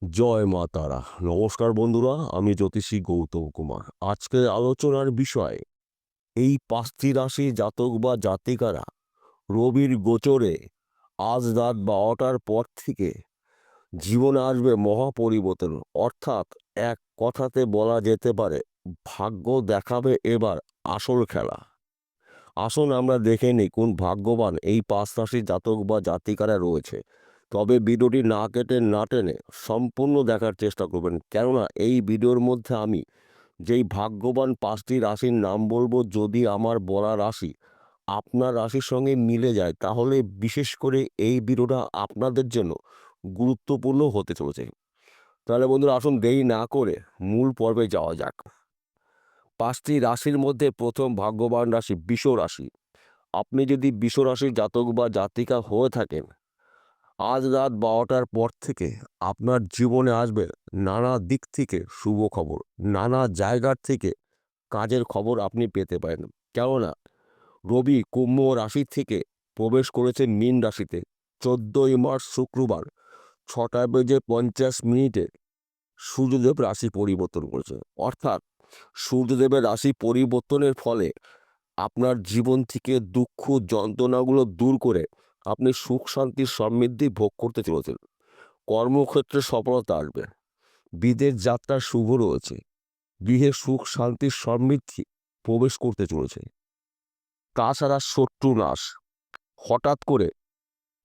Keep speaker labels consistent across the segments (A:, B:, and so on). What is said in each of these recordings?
A: জয় মা তারা। নমস্কার বন্ধুরা, আমি জ্যোতিষী গৌতম কুমার। আজকের আলোচনার বিষয় এই ৫টি রাশি জাতক বা জাতিকারা রবির গোচরে আজ রাত ১২টার পর থেকে জীবনে আসবে মহাপরিবর্তন। অর্থাৎ এক কথাতে বলা যেতে পারে ভাগ্য দেখাবে এবার আসল খেলা। আসুন আমরা দেখে নিই কোন ভাগ্যবান এই ৫ রাশির জাতক বা জাতিকারা রয়েছে। তবে ভিডিওটি না কেটে না টেনে সম্পূর্ণ দেখার চেষ্টা করবেন, কেননা এই ভিডিওর মধ্যে আমি যেই ভাগ্যবান ৫টি রাশির নাম বলবো, যদি আমার বলা রাশি আপনার রাশির সঙ্গে মিলে যায় তাহলে বিশেষ করে এই ভিডিওটা আপনাদের জন্য গুরুত্বপূর্ণ হতে চলেছে। তাহলে বন্ধুরা, আসুন দেরি না করে মূল পর্বে যাওয়া যাক। ৫টি রাশির মধ্যে প্রথম ভাগ্যবান রাশি বৃষ রাশি। আপনি যদি বৃষ রাশির জাতক বা জাতিকা হয়ে থাকেন, আজ রাত ১২টার পর থেকে আপনার জীবনে আসবে নানা দিক থেকে শুভ খবর। নানা জায়গার থেকে কাজের খবর আপনি পেতে পারেন। কেননা রবি কুম্ভ রাশি থেকে প্রবেশ করেছে মীন রাশিতে ১৪ই মার্চ শুক্রবার ৬টা বেজে ৫০ মিনিটে সূর্যদেব রাশি পরিবর্তন করেছে। অর্থাৎ সূর্যদেবের রাশি পরিবর্তনের ফলে আপনার জীবন থেকে দুঃখ যন্ত্রণাগুলো দূর করে আপনি সুখ শান্তি সমৃদ্ধি ভোগ করতে চলেছেন। কর্মক্ষেত্রে সফলতা আসবে। বিদেশ যাত্রা শুভ রয়েছে। গৃহে সুখ শান্তির সমৃদ্ধি প্রবেশ করতে চলেছে। তাছাড়া শত্রু নাশ। হঠাৎ করে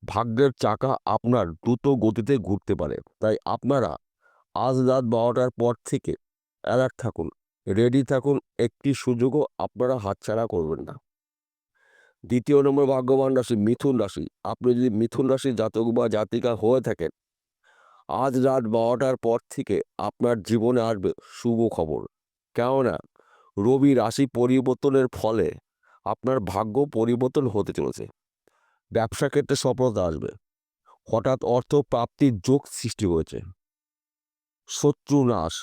A: ভাগ্যের চাকা আপনার দ্রুত গতিতে ঘুরতে পারে, তাই আপনারা আজ রাত ১২টার পর থেকে অ্যালার্ট থাকুন, রেডি থাকুন। একটি সুযোগও আপনারা হাতছাড়া করবেন না। দ্বিতীয় নম্বর ভাগ্যবান রাশি মিথুন রাশি। আপনি যদি মিথুন রাশির জাতক বা জাতিকা হয়ে থাকেন, আজ রাত ১২টার পর থেকে আপনার জীবনে আসবে শুভ খবর। কেননা রবি রাশি পরিবর্তনের ফলে আপনার ভাগ্য পরিবর্তন হতে চলেছে। ব্যবসা ক্ষেত্রে সফলতা আসবে। হঠাৎ অর্থ প্রাপ্তির যোগ সৃষ্টি হয়েছে। শত্রু নাশ।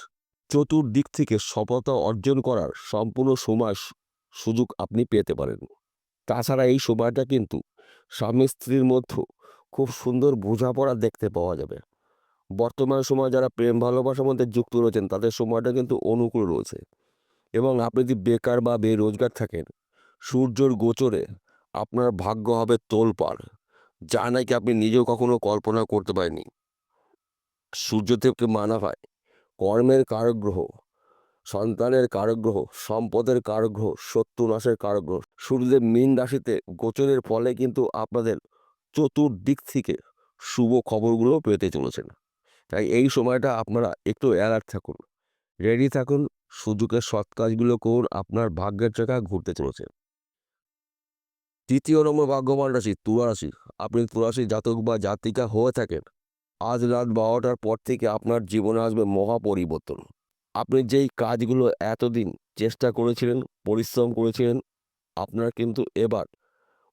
A: চতুর্দিক থেকে সফলতা অর্জন করার সম্পূর্ণ সময় সুযোগ আপনি পেতে পারেন। তাছাড়া এই সময়টা কিন্তু স্বামী স্ত্রীর মধ্যে খুব সুন্দর বোঝাপড়া দেখতে পাওয়া যাবে। বর্তমান সময়ে যারা প্রেম ভালোবাসার মধ্যে যুক্ত রয়েছেন তাদের সময়টা কিন্তু অনুকূল রয়েছে। এবং আপনি যদি বেকার বা বেরোজগার থাকেন, সূর্যর গোচরে আপনার ভাগ্য হবে তোলপাড়, যা নাকি আপনি নিজেও কখনো কল্পনা করতে পারেননি। সূর্যদেবকে মানা হয় কর্মের কারক গ্রহ, সন্তানের কারক গ্রহ, সম্পদের কারক গ্রহ, শত্রু নাশের কারক গ্রহ। সূর্যদেব মীন রাশিতে গোচরের ফলে কিন্তু আপনাদের চতুর্দিক থেকে শুভ খবরগুলো পেতে চলেছেন। তাই এই সময়টা আপনারা একটু অ্যালার্ট থাকুন, রেডি থাকুন। সুযোগের সৎ কাজগুলো করুন, আপনার ভাগ্যের চাকা ঘুরতে চলেছে। তৃতীয় নম্বর ভাগ্যবান রাশি তুলা রাশি। আপনি তুলা রাশির জাতক বা জাতিকা হয়ে থাকেন, আজ রাত ১২টার পর থেকে আপনার জীবনে আসবে মহা পরিবর্তন। আপনি যেই কাজগুলো এতদিন চেষ্টা করেছিলেন, পরিশ্রম করেছিলেন, আপনার কিন্তু এবার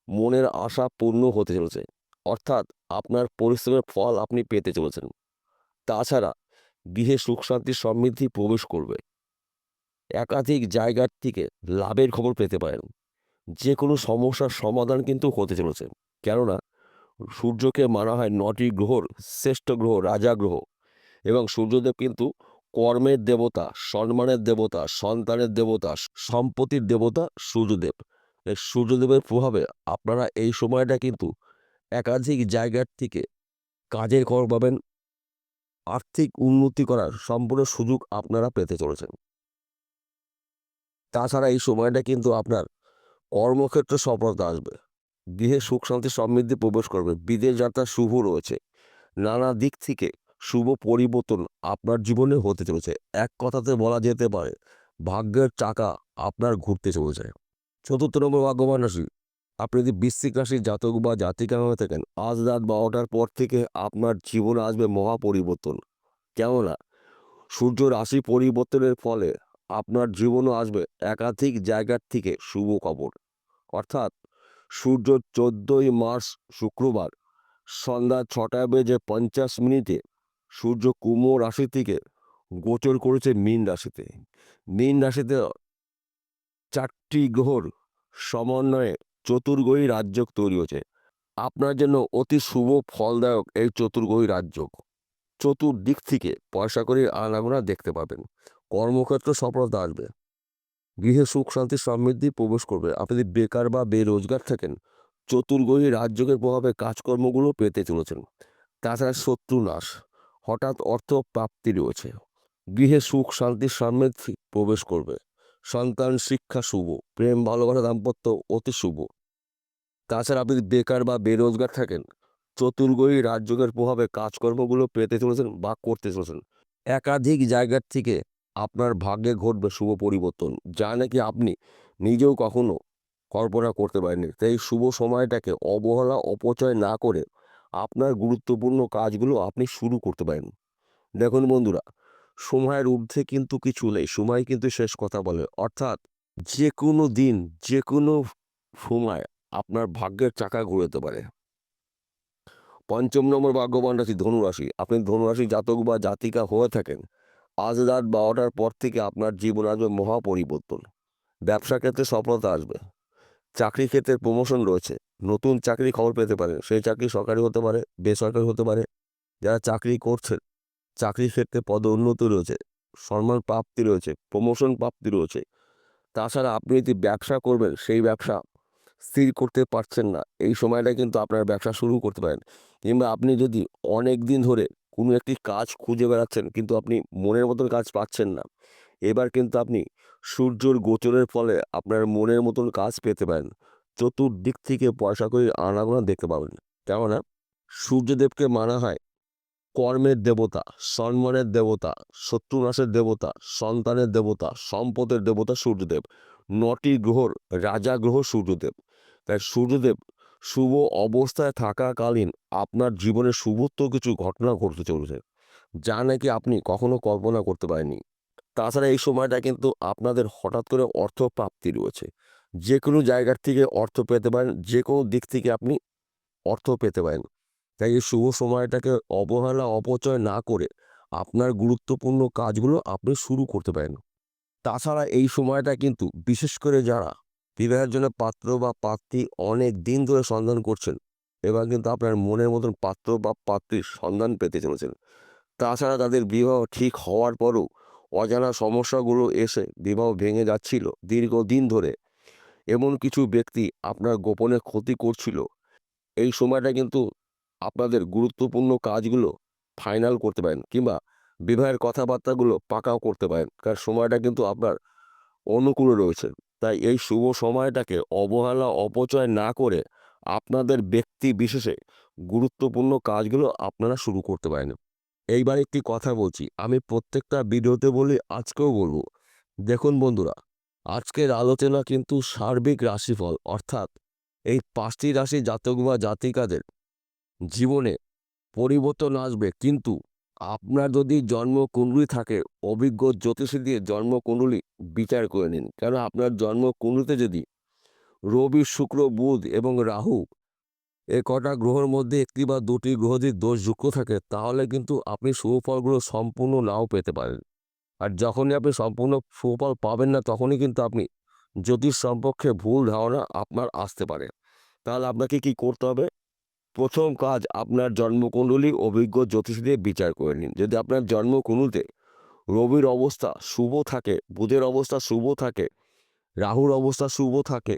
A: মনের আশা পূর্ণ হতে চলেছে। অর্থাৎ আপনার পরিশ্রমের ফল আপনি পেতে চলেছেন। তাছাড়া গৃহে সুখ শান্তি সমৃদ্ধি প্রবেশ করবে। একাধিক জায়গার থেকে লাভের খবর পেতে পারেন। যে কোনো সমস্যার সমাধান কিন্তু হতে চলেছে। কেননা সূর্যকে মানা হয় ৯টি গ্রহর শ্রেষ্ঠ গ্রহ, রাজা গ্রহ। এবং সূর্যদেব কিন্তু কর্মের দেবতা, সম্মানের দেবতা, সন্তানের দেবতা, সম্পত্তির দেবতা সূর্যদেব। এই সূর্যদেবের প্রভাবে আপনারা এই সময়টা কিন্তু একাধিক জায়গার থেকে কাজের খবর পাবেন। আর্থিক উন্নতি করার সম্পূর্ণ সুযোগ আপনারা পেতে চলেছেন। তাছাড়া এই সময়টা কিন্তু আপনার কর্মক্ষেত্রে সফলতা আসবে। গৃহে সুখ শান্তি সমৃদ্ধি প্রবেশ করবে। বিদেশ যাত্রা শুভ রয়েছে। নানা দিক থেকে শুভ পরিবর্তন আপনার জীবনে হতে চলেছে। এক কথাতে বলা যেতে পারে ভাগ্যের চাকা আপনার ঘুরতে চলেছে। চতুর্থ নম্বর ভাগ্যবান রাশি। আপনি যদি বৃশ্চিক রাশির জাতক বা জাতিকা হয়ে থাকেন, আজ রাত ১২টার পর থেকে আপনার জীবনে আসবে মহা পরিবর্তন। কেননা সূর্য রাশি পরিবর্তনের ফলে আপনার জীবনও আসবে একাধিক জায়গার থেকে শুভ খবর। অর্থাৎ সূর্য ১৪ই মার্চ শুক্রবার সন্ধ্যা ৬টা বেজে ৫০ মিনিটে সূর্য কুম্ভ রাশি থেকে গোচর করেছে মীন রাশিতে। মীন রাশিতে ৪টি গ্রহর সমন্বয়ে চতুর্গ্রহী রাজযোগ তৈরি হয়েছে। আপনার জন্য অতি শুভ ফলদায়ক এই চতুর্গ্রহী রাজযোগ। চতুর্দিক থেকে পয়সা কড়ির আনাগোনা দেখতে পাবেন। কর্মক্ষেত্রে সফলতা আসবে। গৃহে সুখ শান্তি সমৃদ্ধি প্রবেশ করবে। আপনি যদি বেকার বা বেরোজগার থাকেন, চতুর্গ্রহী রাজযোগের প্রভাবে কাজকর্মগুলো পেতে চলেছেন। তাছাড়া শত্রু নাশ, হঠাৎ অর্থ প্রাপ্তি রয়েছে। গৃহে সুখ শান্তি সমৃদ্ধি প্রবেশ করবে। সন্তান শিক্ষা শুভ, প্রেম ভালোবাসা দাম্পত্য অতি শুভ। তাছাড়া আপনি যদি বেকার বা বেরোজগার থাকেন, চতুর্গ্রহী রাজযোগের প্রভাবে কাজকর্মগুলো পেতে চলেছেন বা করতে চলেছেন। একাধিক জায়গার থেকে আপনার ভাগ্যে ঘটবে শুভ পরিবর্তন, যা নাকি আপনি নিজেও কখনো কল্পনা করতে পারেননি। তাই এই শুভ সময়টাকে অবহেলা অপচয় না করে আপনার গুরুত্বপূর্ণ কাজগুলো আপনি শুরু করতে পারেন। দেখুন বন্ধুরা, সময়ের ঊর্ধ্বে কিন্তু কিছু নেই, সময় কিন্তু শেষ কথা বলে। অর্থাৎ যে কোনো দিন যে কোনো সময় আপনার ভাগ্যের চাকা ঘুরতে পারে। পঞ্চম নম্বর ভাগ্যবান রাশি ধনুরাশি। আপনি ধনুরাশি জাতক বা জাতিকা হয়ে থাকেন, আজ রাত 12টার পর থেকে আপনার জীবন আসবে মহা পরিবর্তন। ব্যবসা ক্ষেত্রে সফলতা আসবে। চাকরি ক্ষেত্রে প্রমোশন রয়েছে। নতুন চাকরি খবর পেতে পারেন। সেই চাকরি সরকারি হতে পারে, বেসরকারি হতে পারে। যারা চাকরি করছেন, চাকরির ক্ষেত্রে পদোন্নতি রয়েছে, সম্মান প্রাপ্তি রয়েছে, প্রমোশন প্রাপ্তি রয়েছে। তাছাড়া আপনি যদি ব্যবসা করবেন, সেই ব্যবসা স্থির করতে পারছেন না, এই সময়টা কিন্তু আপনার ব্যবসা শুরু করতে পারেন। কিংবা আপনি যদি অনেক দিন ধরে কোনো একটি কাজ খুঁজে বেড়াচ্ছেন কিন্তু আপনি মনের মতন কাজ পাচ্ছেন না, এবার কিন্তু আপনি সূর্যর গোচরের ফলে আপনার মনের মতন কাজ পেতে পারেন। চতুর্দিক থেকে পয়সা করে আনাগোনা দেখতে পাবেন। কেননা সূর্যদেবকে মানা হয় কর্মের দেবতা, সম্মানের দেবতা, শত্রুনাশের দেবতা, সন্তানের দেবতা, সম্পদের দেবতা সূর্যদেব। ৯টি গ্রহর রাজা গ্রহ সূর্যদেব। তাই সূর্যদেব শুভ অবস্থায় থাকাকালীন আপনার জীবনে শুভত্ব কিছু ঘটনা ঘটতে চলেছে, যা নাকি আপনি কখনো কল্পনা করতে পারেননি। তাছাড়া এই সময়টা কিন্তু আপনাদের হঠাৎ করে অর্থ প্রাপ্তি রয়েছে। যে কোনো জায়গার থেকে অর্থ পেতে পারেন, যে কোনো দিক থেকে আপনি অর্থ পেতে পারেন। তাই এই শুভ সময়টাকে অবহেলা অপচয় না করে আপনার গুরুত্বপূর্ণ কাজগুলো আপনি শুরু করতে পারেন। তাছাড়া এই সময়টা কিন্তু বিশেষ করে যারা বিবাহের জন্য পাত্র বা পাত্রী অনেক দিন ধরে সন্ধান করছেন, এবার কিন্তু আপনার মনের মতন পাত্র বা পাত্রীর সন্ধান পেতে চলেছেন। তাছাড়া তাদের বিবাহ ঠিক হওয়ার পরও অজানা সমস্যাগুলো এসে বিবাহ ভেঙে যাচ্ছিল দীর্ঘদিন ধরে, এমন কিছু ব্যক্তি আপনার গোপনে ক্ষতি করছিল, এই সময়টা কিন্তু আপনাদের গুরুত্বপূর্ণ কাজগুলো ফাইনাল করতে পারেন কিংবা বিবাহের কথাবার্তাগুলো পাকাও করতে পারেন, কারণ সময়টা কিন্তু আপনার অনুকূলে রয়েছে। তাই এই শুভ সময়টাকে অবহেলা অপচয় না করে আপনাদের ব্যক্তি বিশেষে গুরুত্বপূর্ণ কাজগুলো আপনারা শুরু করতে পারেন। এইবার একটি কথা বলছি, আমি প্রত্যেকটা ভিডিওতে বলি, আজকেও বলবো। দেখুন বন্ধুরা, আজকের আলোচনা কিন্তু সার্বিক রাশিফল, অর্থাৎ এই 5টি রাশি জাতক বা জাতিকাদের জীবনে পরিবর্তন আসবে, কিন্তু আপনার যদি জন্মকুণ্ডলী থাকে, অভিজ্ঞ জ্যোতিষী দিয়ে জন্মকুণ্ডলী বিচার করে নিন। কেন আপনার জন্মকুণ্ডলীতে যদি রবি শুক্র বুধ এবং রাহু এ কটা গ্রহের মধ্যে একটি বা দুটি গ্রহ যদি দোষযুক্ত থাকে, তাহলে কিন্তু আপনি সুফলগুলো সম্পূর্ণ নাও পেতে পারেন। আর যখনই আপনি সম্পূর্ণ সুফল পাবেন না, তখনই কিন্তু আপনি জ্যোতিষ সম্পর্কে ভুল ধারণা আপনার আসতে পারে। তাহলে আপনাকে কি করতে হবে? প্রথম কাজ, আপনার জন্মকুণ্ডলী অভিজ্ঞ জ্যোতিষী দিয়ে বিচার করে নিন। যদি আপনার জন্মকুণ্ডলীতে রবির অবস্থা শুভ থাকে, বুধের অবস্থা শুভ থাকে, রাহুর অবস্থা শুভ থাকে,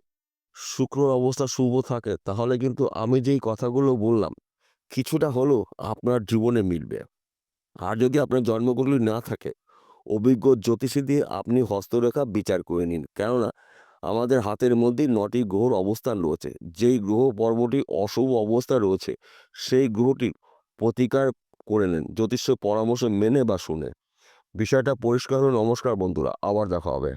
A: শুক্রর অবস্থা শুভ থাকে, তাহলে কিন্তু আমি যেই কথাগুলো বললাম কিছুটা হলেও আপনার জীবনে মিলবে। আর যদি আপনার জন্মকুণ্ডলী না থাকে, অভিজ্ঞ জ্যোতিষী দিয়ে আপনি হস্তরেখা বিচার করে নিন। কেননা আমাদের হাতের মধ্যেই 9টি গ্রহর অবস্থান রয়েছে। যেই গ্রহ পর্বটি অশুভ অবস্থা রয়েছে, সেই গ্রহটির প্রতিকার করে নেন জ্যোতিষ পরামর্শ মেনে বা শুনে। বিষয়টা পরিষ্কার হলো। নমস্কার বন্ধুরা, আবার দেখা হবে।